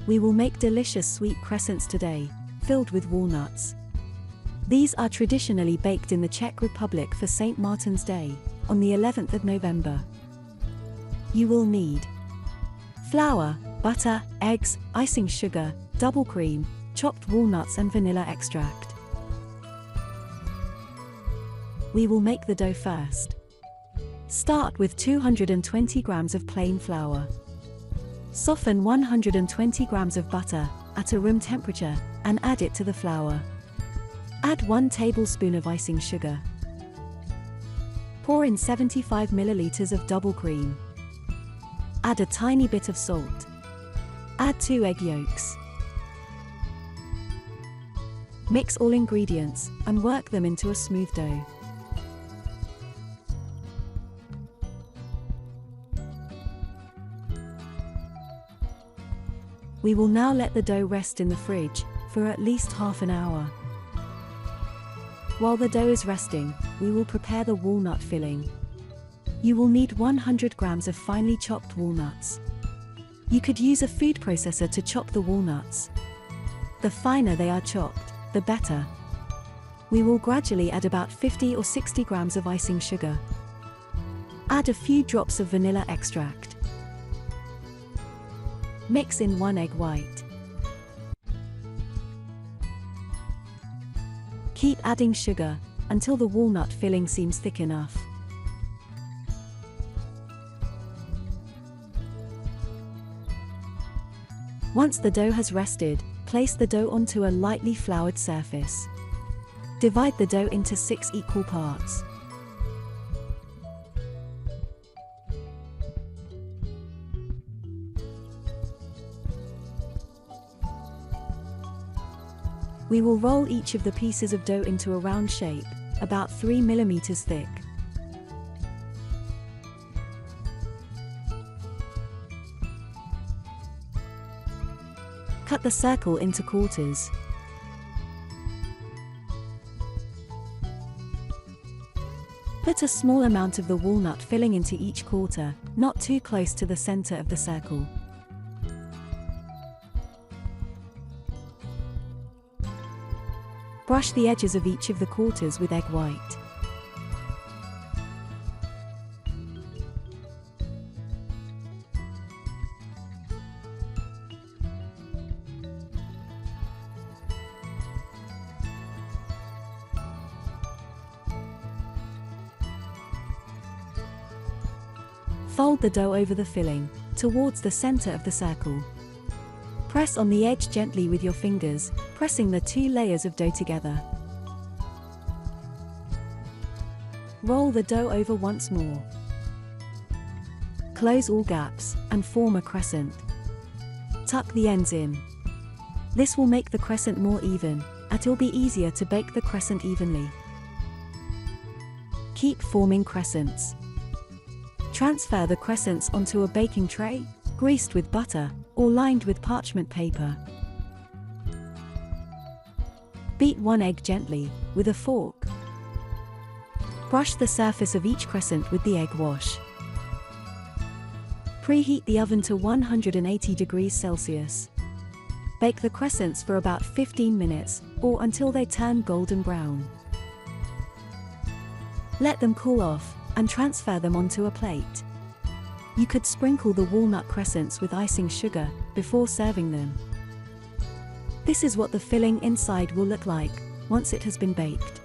We will make delicious sweet crescents today, filled with walnuts. These are traditionally baked in the Czech Republic for St. Martin's Day, on the 11th of November. You will need flour, butter, eggs, icing sugar, double cream, chopped walnuts and vanilla extract. We will make the dough first. Start with 220 grams of plain flour. Soften 120 grams of butter at a room temperature and add it to the flour. Add 1 tablespoon of icing sugar. Pour in 75 milliliters of double cream. Add a tiny bit of salt. Add 2 egg yolks. Mix all ingredients and work them into a smooth dough. We will now let the dough rest in the fridge for at least half an hour. While the dough is resting, we will prepare the walnut filling. You will need 100 grams of finely chopped walnuts. You could use a food processor to chop the walnuts. The finer they are chopped, the better. We will gradually add about 50 or 60 grams of icing sugar. Add a few drops of vanilla extract. Mix in 1 egg white. Keep adding sugar until the walnut filling seems thick enough. Once the dough has rested, place the dough onto a lightly floured surface. Divide the dough into 6 equal parts. We will roll each of the pieces of dough into a round shape, about 3 millimeters thick. Cut the circle into quarters. Put a small amount of the walnut filling into each quarter, not too close to the center of the circle. Brush the edges of each of the quarters with egg white. Fold the dough over the filling, towards the center of the circle. Press on the edge gently with your fingers, pressing the 2 layers of dough together. Roll the dough over once more. Close all gaps and form a crescent. Tuck the ends in. This will make the crescent more even, and it'll be easier to bake the crescent evenly. Keep forming crescents. Transfer the crescents onto a baking tray, greased with butter, or lined with parchment paper. Beat 1 egg gently, with a fork. Brush the surface of each crescent with the egg wash. Preheat the oven to 180 degrees Celsius. Bake the crescents for about 15 minutes, or until they turn golden brown. Let them cool off, and transfer them onto a plate. You could sprinkle the walnut crescents with icing sugar before serving them. This is what the filling inside will look like once it has been baked.